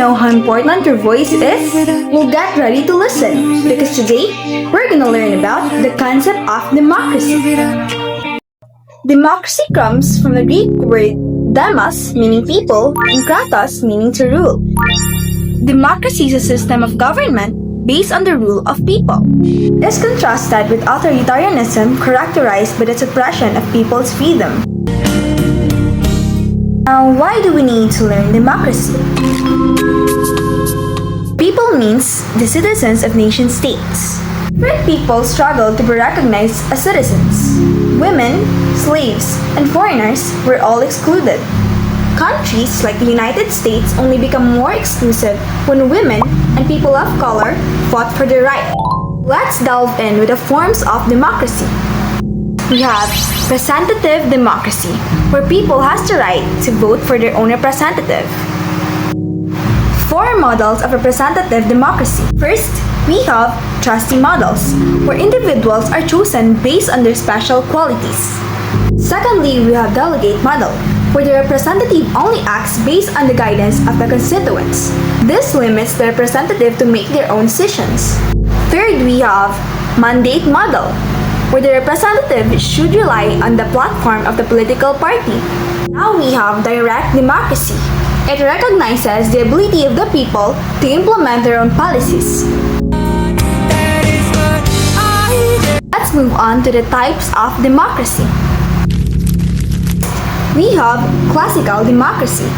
know how important your voice is? Well, get ready to listen, because today we're gonna learn about the concept of democracy. Democracy comes from the Greek word demos, meaning people, and kratos, meaning to rule. Democracy is a system of government based on the rule of people. It is contrasted with authoritarianism characterized by the suppression of people's freedom. Now, why do we need to learn democracy? People means the citizens of nation states. Different people struggled to be recognized as citizens. Women, slaves, and foreigners were all excluded. Countries like the United States only become more exclusive when women and people of color fought for their right. Let's delve in with the forms of democracy. We have representative democracy, where people has the right to vote for their own representative. Four models of representative democracy. First, we have trustee models, where individuals are chosen based on their special qualities. Secondly, we have delegate model, where the representative only acts based on the guidance of the constituents. This limits the representative to make their own decisions. Third, we have mandate model, where the representative should rely on the platform of the political party. Now we have direct democracy. It recognizes the ability of the people to implement their own policies. Let's move on to the types of democracy. We have classical democracy.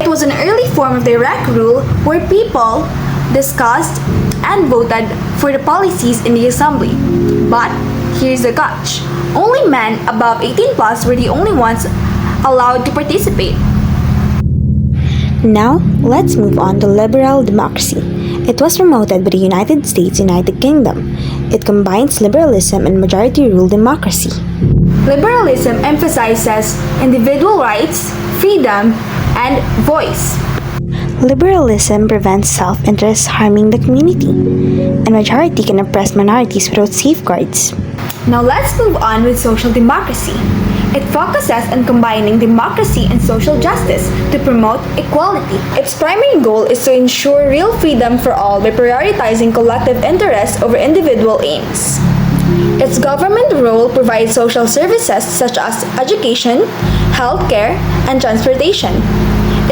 It was an early form of direct rule where people discussed and voted for the policies in the assembly. But here's the catch. Only men above 18 plus were the only ones allowed to participate. Now, let's move on to liberal democracy. It was promoted by the United States United Kingdom. It combines liberalism and majority rule democracy. Liberalism emphasizes individual rights, freedom, and voice. Liberalism prevents self-interest harming the community, and majority can oppress minorities without safeguards. Now let's move on with social democracy. It focuses on combining democracy and social justice to promote equality. Its primary goal is to ensure real freedom for all by prioritizing collective interests over individual aims. Its government role provides social services such as education, healthcare, and transportation.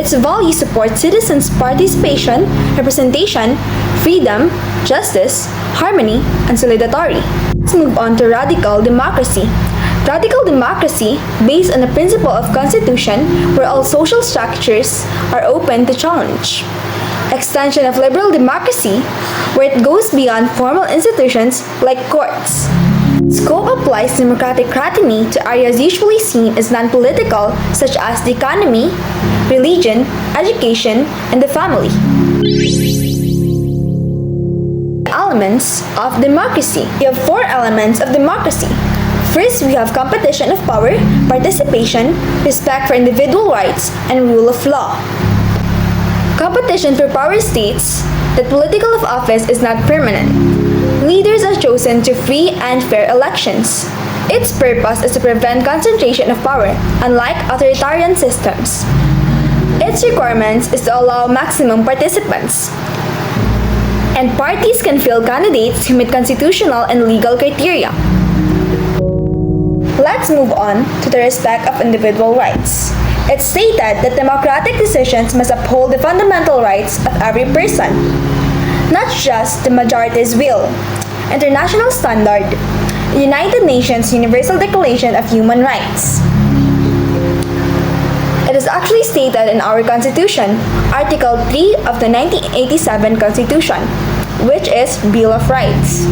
Its values support citizens' participation, representation, freedom, justice, harmony, and solidarity. Let's move on to radical democracy. Radical democracy, based on the principle of constitution where all social structures are open to challenge. Extension of liberal democracy, where it goes beyond formal institutions like courts. Scope applies democratic scrutiny to areas usually seen as non-political such as the economy, religion, education, and the family. Elements of democracy. We have four elements of democracy. First, we have competition of power, participation, respect for individual rights, and rule of law. Competition for power states that political of office is not permanent. Leaders are chosen to free and fair elections. Its purpose is to prevent concentration of power, unlike authoritarian systems. Its requirements is to allow maximum participants. And parties can field candidates who meet constitutional and legal criteria. Let's move on to the respect of individual rights. It's stated that democratic decisions must uphold the fundamental rights of every person, not just the majority's will. International standard, the United Nations Universal Declaration of Human Rights. It is actually stated in our Constitution, Article 3 of the 1987 Constitution, which is Bill of Rights.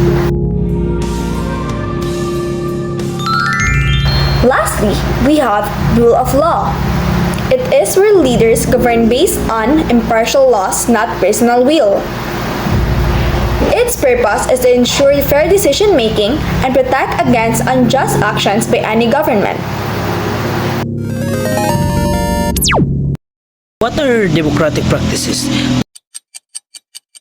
Lastly, we have rule of law. It is where leaders govern based on impartial laws, not personal will. Its purpose is to ensure fair decision-making and protect against unjust actions by any government. What are democratic practices?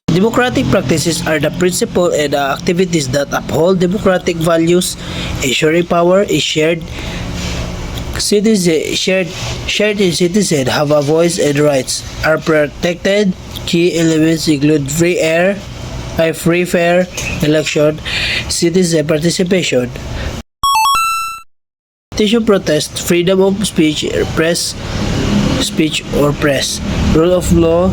Democratic practices are the principles and activities that uphold democratic values, ensuring power is shared Shared in citizen have a voice and rights are protected. Key elements include free fair election, citizen participation, petition protest, freedom of speech or press, rule of law,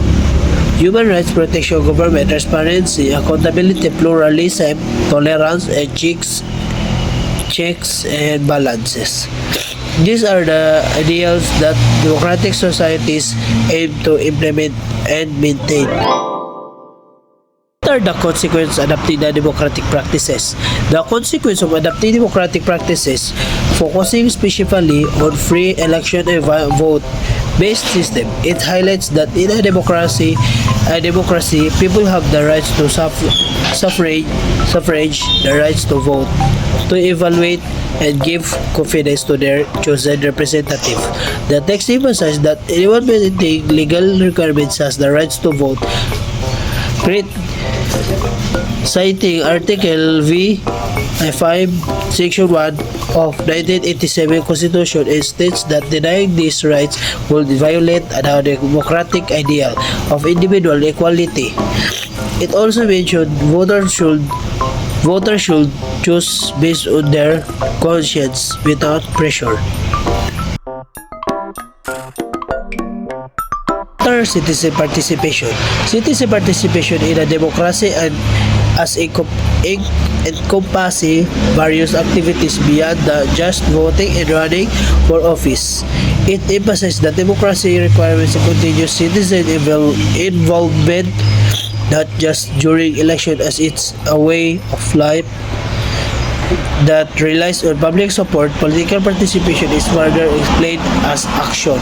human rights protection, government transparency, accountability, pluralism, tolerance, and checks and balances. These are the ideals that democratic societies aim to implement and maintain. What are the consequences of adopting the democratic practices? The consequence of adopting democratic practices, focusing specifically on free election and vote-based system, it highlights that in a democracy, people have the rights to suffrage, the rights to vote, to evaluate and give confidence to their chosen representative. The text emphasizes that anyone meeting legal requirements has the rights to vote. Citing Article V 5, Section 1 of 1987 Constitution, it states that denying these rights will violate the democratic ideal of individual equality. It also mentioned voters should choose based on their conscience without pressure. Citizen participation. Citizen participation in a democracy and as encompassing various activities beyond just voting and running for office. It emphasizes that democracy requires continuous citizen involvement, not just during election, as it's a way of life that relies on public support. Political participation is further explained as action.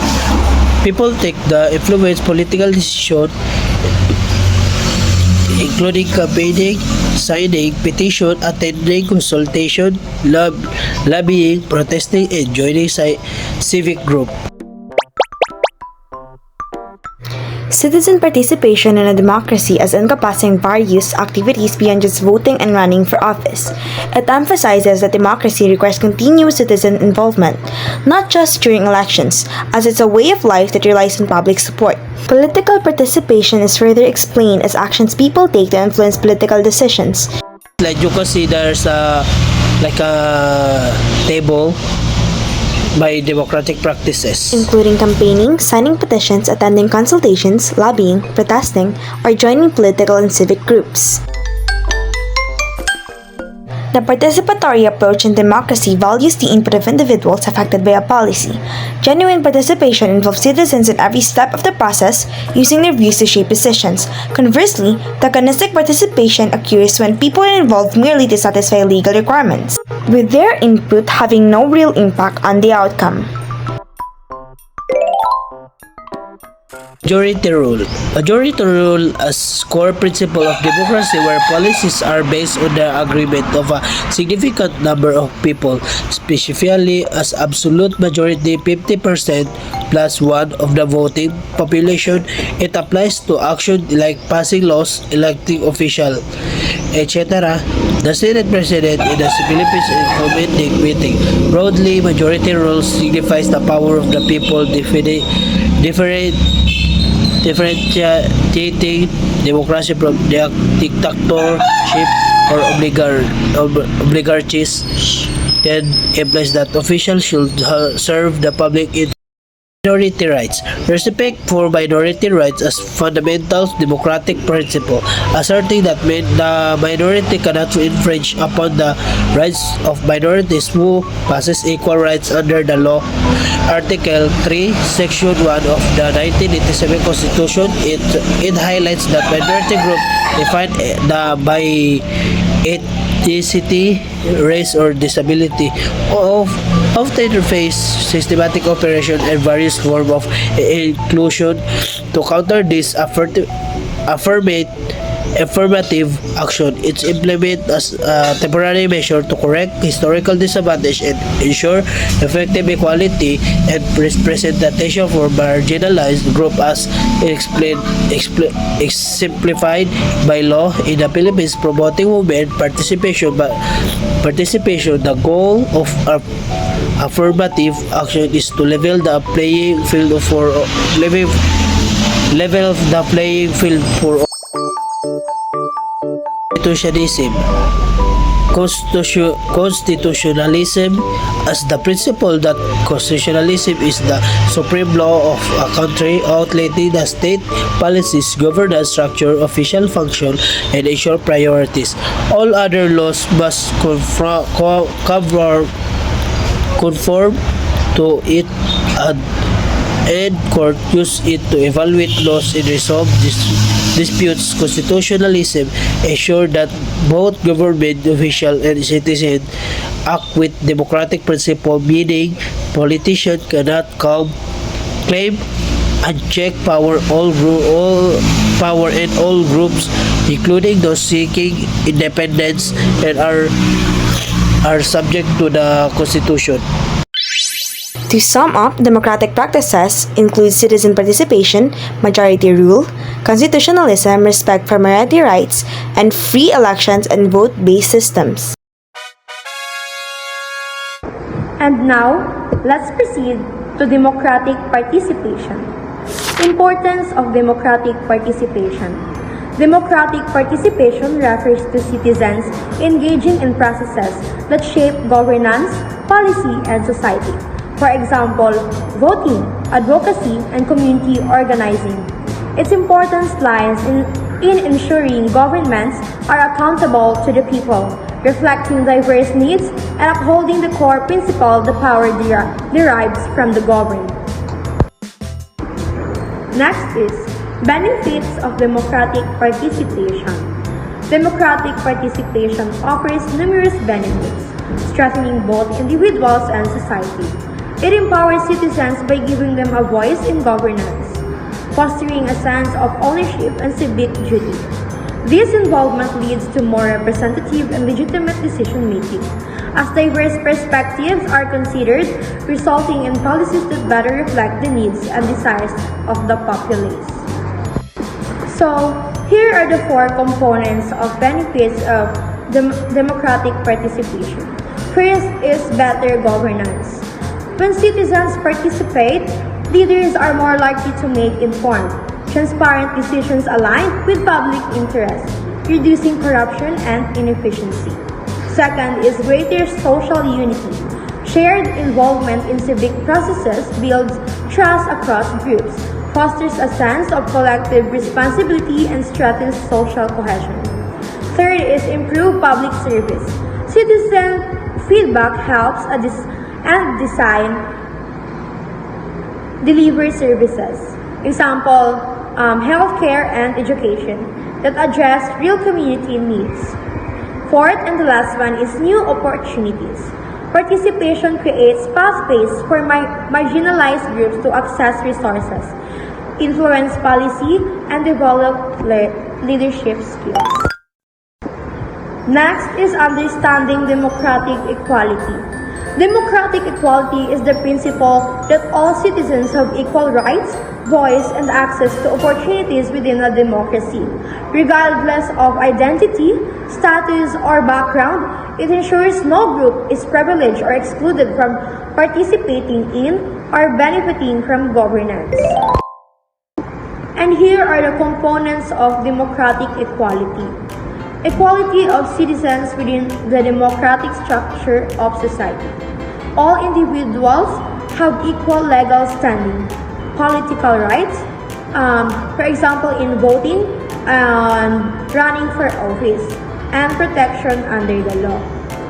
People take the influence political decision, including campaigning, signing petition, attending consultation, lobbying, protesting, and joining civic group. Citizen participation in a democracy as encompassing various activities beyond just voting and running for office. It emphasizes that democracy requires continuous citizen involvement, not just during elections, as it's a way of life that relies on public support. Political participation is further explained as actions people take to influence political decisions. Like you can see there's a table by democratic practices, Including campaigning, signing petitions, attending consultations, lobbying, protesting, or joining political and civic groups. The participatory approach in democracy values the input of individuals affected by a policy. Genuine participation involves citizens in every step of the process, using their views to shape decisions. Conversely, tokenistic participation occurs when people are involved merely to satisfy legal requirements, with their input having no real impact on the outcome. Majority rule. Majority rule as core principle of democracy where policies are based on the agreement of a significant number of people, specifically as absolute majority 50% plus one of the voting population. It applies to action like passing laws, electing official, etc. The Senate President in the Philippines is commending meeting. Broadly, majority rule signifies the power of the people differentiating democracy from dictatorship or oligarchies, and implies that officials should serve the public in minority rights. Respect for minority rights as fundamental democratic principle, asserting that the minority cannot infringe upon the rights of minorities who possess equal rights under the law. Article 3, Section 1 of the 1987 Constitution, it highlights that minority group defined by ethnicity, race, or disability often face systematic oppression and various forms of inclusion. To counter this affirmative action, it's implemented as a temporary measure to correct historical disadvantage and ensure effective equality and representation for marginalized group as exemplified by law in the Philippines, promoting women participation. The goal of affirmative action is to level the playing field for level the playing field for constitutionalism. Constitutionalism as the principle that constitutionalism is the supreme law of a country, outlining the state policies, governance structure, official function, and ensure priorities. All other laws must conform to it and court use it to evaluate laws and resolve disputes. Constitutionalism ensure that both government official and citizen act with democratic principle, meaning politicians cannot claim unchecked all power and all groups, including those seeking independence, and are subject to the Constitution. To sum up, democratic practices include citizen participation, majority rule, constitutionalism, respect for minority rights, and free elections and vote-based systems. And now, let's proceed to democratic participation. Importance of democratic participation. Democratic participation refers to citizens engaging in processes that shape governance, policy, and society. For example, voting, advocacy, and community organizing. Its importance lies in ensuring governments are accountable to the people, reflecting diverse needs, and upholding the core principle the power derives from the governed. Next is benefits of democratic participation. Democratic participation offers numerous benefits, strengthening both individuals and society. It empowers citizens by giving them a voice in governance, fostering a sense of ownership and civic duty. This involvement leads to more representative and legitimate decision-making, as diverse perspectives are considered, resulting in policies that better reflect the needs and desires of the populace. So, here are the four components of benefits of democratic participation. First is better governance. When citizens participate, leaders are more likely to make informed, transparent decisions aligned with public interest, reducing corruption and inefficiency. Second is greater social unity. Shared involvement in civic processes builds trust across groups, fosters a sense of collective responsibility, and strengthens social cohesion. Third is improved public service. Citizen feedback helps and design deliver services. Example, healthcare and education that address real community needs. Fourth and the last one is new opportunities. Participation creates pathways for marginalized groups to access resources, influence policy, and develop leadership skills. Next is understanding democratic equality. Democratic equality is the principle that all citizens have equal rights, voice, and access to opportunities within a democracy. Regardless of identity, status, or background, it ensures no group is privileged or excluded from participating in or benefiting from governance. And here are the components of democratic equality. Equality of citizens within the democratic structure of society. All individuals have equal legal standing, political rights, for example in voting and running for office, and protection under the law.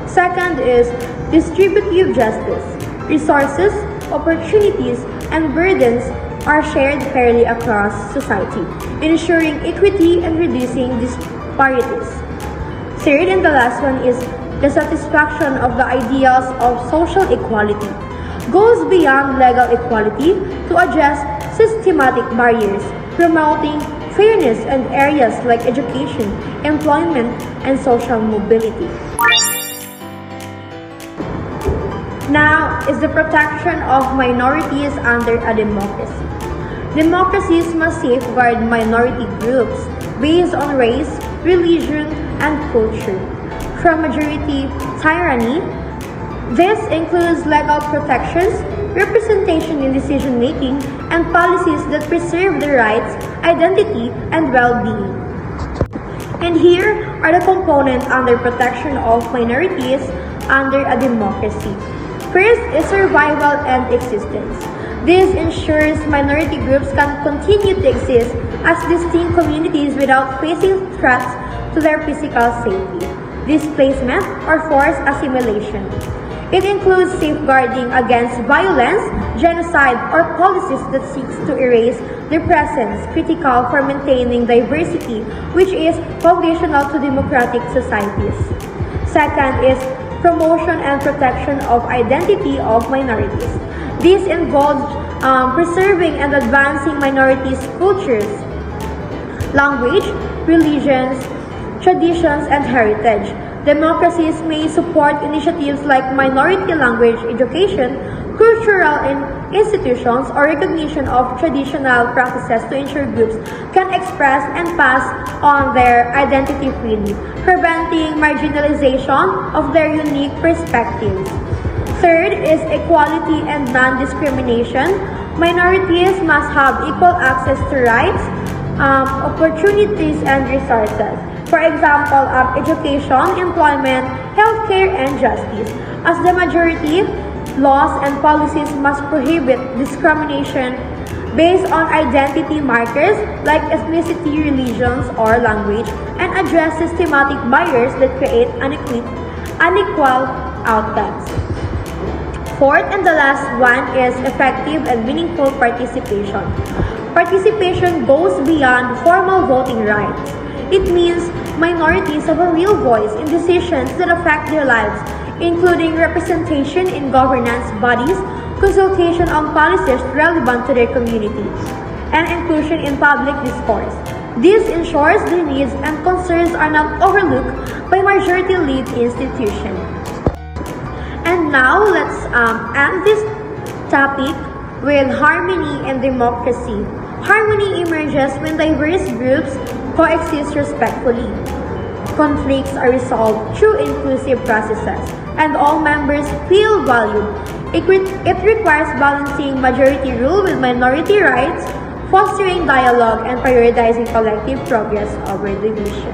Second is distributive justice. Resources, opportunities, and burdens are shared fairly across society, ensuring equity and reducing disparities. Third and the last one is the satisfaction of the ideals of social equality. Goes beyond legal equality to address systematic barriers, promoting fairness in areas like education, employment, and social mobility. Now is the protection of minorities under a democracy. Democracies must safeguard minority groups based on race, religion, and culture from majority tyranny This includes legal protections, representation in decision making, and policies that preserve the rights, identity, and well-being. And here are the components under protection of minorities under a democracy. First is survival and existence. This ensures minority groups can continue to exist as distinct communities without facing threats to their physical safety, displacement, or forced assimilation. It includes safeguarding against violence, genocide, or policies that seeks to erase their presence, critical for maintaining diversity, which is foundational to democratic societies. Second is promotion and protection of identity of minorities. This involves preserving and advancing minorities' cultures, language, religions, traditions, and heritage. Democracies may support initiatives like minority language education, cultural institutions, or recognition of traditional practices to ensure groups can express and pass on their identity freely, preventing marginalization of their unique perspectives. Third is equality and non-discrimination. Minorities must have equal access to rights, opportunities, and resources. For example, education, employment, healthcare, and justice. As the majority, laws and policies must prohibit discrimination based on identity markers like ethnicity, religions, or language, and address systematic barriers that create unequal outcomes. Fourth and the last one is effective and meaningful participation. Participation goes beyond formal voting rights. It means minorities have a real voice in decisions that affect their lives, including representation in governance bodies, consultation on policies relevant to their communities, and inclusion in public discourse. This ensures their needs and concerns are not overlooked by majority-led institutions. And now let's end this topic with harmony and democracy. Harmony emerges when diverse groups coexist respectfully. Conflicts are resolved through inclusive processes, and all members feel valued. It requires balancing majority rule with minority rights, fostering dialogue, and prioritizing collective progress over division.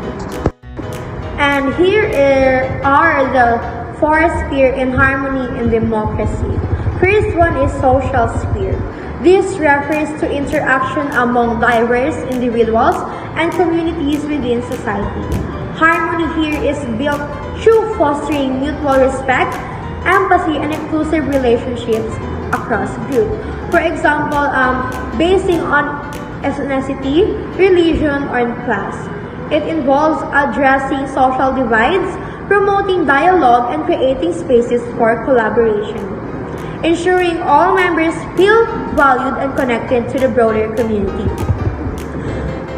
And here are the four spheres in harmony and democracy. First one is social sphere. This refers to interaction among diverse individuals and communities within society. Harmony here is built through fostering mutual respect, empathy, and inclusive relationships across groups. For example, basing on ethnicity, religion, or class. It involves addressing social divides, promoting dialogue, and creating spaces for collaboration, ensuring all members feel valued and connected to the broader community.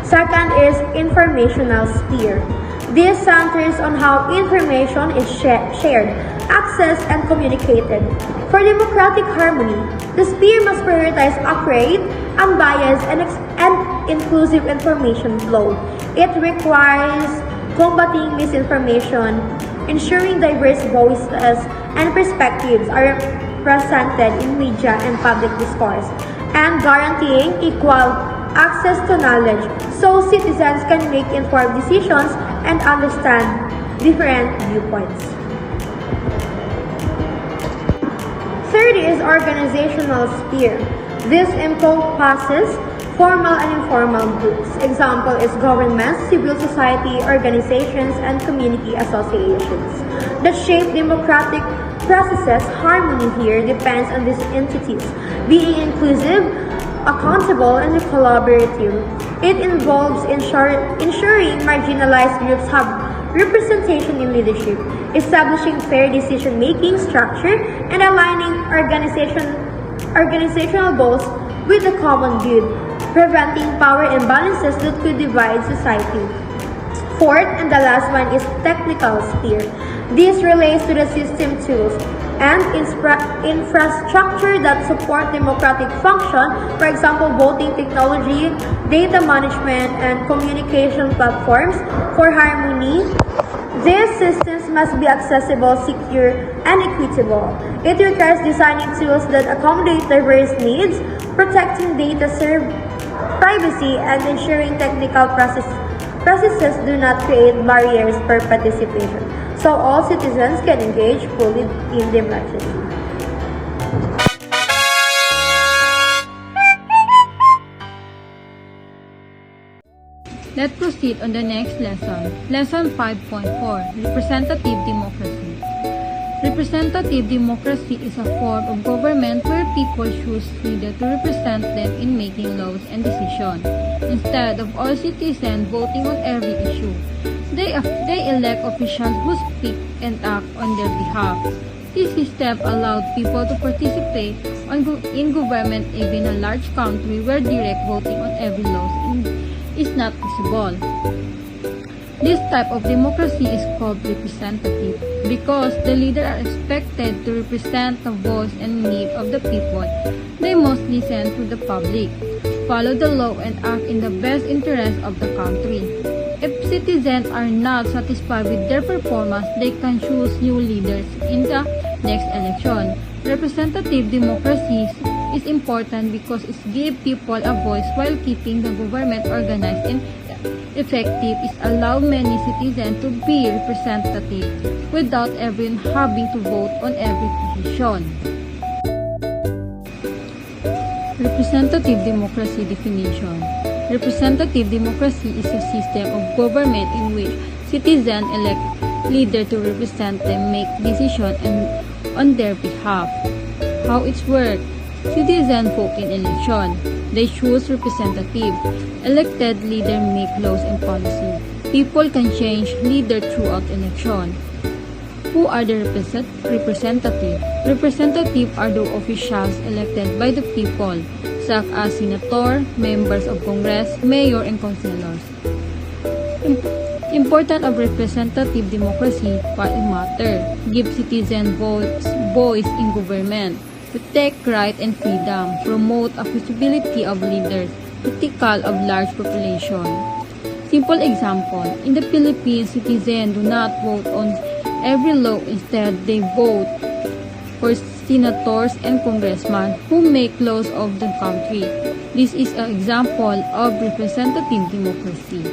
Second is informational sphere. This centers on how information is shared, accessed, and communicated. For democratic harmony, the sphere must prioritize accurate, unbiased, and inclusive information flow. It requires combating misinformation, ensuring diverse voices and perspectives are represented in media and public discourse, and guaranteeing equal access to knowledge so citizens can make informed decisions and understand different viewpoints. Third is organizational sphere. This encompasses formal and informal groups. Example is governments, civil society, organizations, and community associations that shape democratic processes. Harmony here depends on these entities being inclusive, accountable, and collaborative. It involves ensuring marginalized groups have representation in leadership, establishing fair decision-making structure, and aligning organizational goals with the common good, preventing power imbalances that could divide society. Fourth and the last one is technical sphere. This relates to the system tools and infrastructure that support democratic function, for example, voting technology, data management, and communication platforms. For harmony, These systems must be accessible, secure, and equitable. It requires designing tools that accommodate diverse needs, protecting data privacy, and ensuring technical processes do not create barriers for participation, so all citizens can engage fully in democracy. Let's proceed on the next lesson. Lesson 5.4, Representative Democracy. Representative democracy is a form of government where people choose leaders to represent them in making laws and decisions. Instead of all citizens voting on every issue, they elect officials who speak and act on their behalf. This system allowed people to participate in government even in a large country where direct voting on every law is not possible. This type of democracy is called representative because the leaders are expected to represent the voice and need of the people. They must listen to the public, follow the law, and act in the best interest of the country. If citizens are not satisfied with their performance, they can choose new leaders in the next election. Representative democracy is important because it gives people a voice while keeping the government organized and effective. It allows many citizens to be representative without everyone having to vote on every decision. Representative democracy definition. Representative democracy is a system of government in which citizens elect leaders to represent them, make decisions on their behalf. How it works. Citizens vote in election. They choose representatives. Elected leaders make laws and policy. People can change leaders throughout election. Who are the representatives? Representatives are the officials elected by the people, such as senator, members of Congress, mayor, and councilors. Importance of representative democracy, what it matters. Give citizens voice in government. Protect right and freedom, promote accessibility of leaders, critical of large population. Simple example, in the Philippines, citizens do not vote on every law. Instead, they vote for senators and congressmen who make laws of the country. This is an example of representative democracy.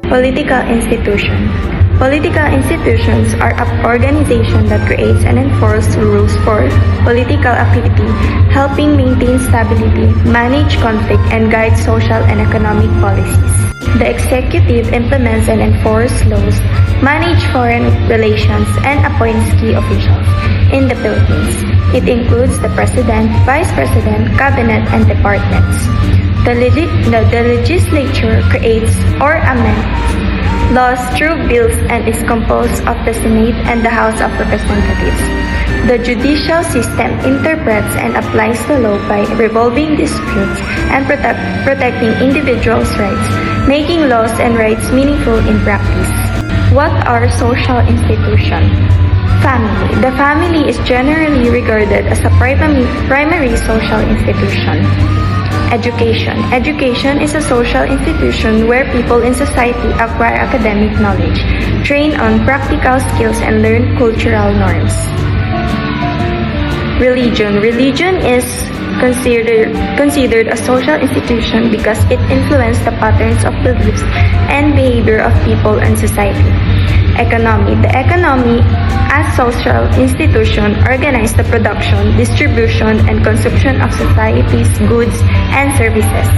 Political institution. Political institutions are organizations that creates and enforce rules for political activity, helping maintain stability, manage conflict, and guide social and economic policies. The executive implements and enforces laws, manage foreign relations, and appoints key officials in the Philippines. It includes the President, Vice President, Cabinet, and departments. The legislature creates or amends laws through bills and is composed of the Senate and the House of Representatives. The judicial system interprets and applies the law by resolving disputes and protecting individuals' rights, making laws and rights meaningful in practice. What are social institutions? Family. The family is generally regarded as a primary social institution. Education. Education is a social institution where people in society acquire academic knowledge, train on practical skills, and learn cultural norms. Religion. Religion is considered a social institution because it influences the patterns of beliefs and behavior of people and society. Economy. The economy as social institution organizes the production, distribution, and consumption of society's goods and services.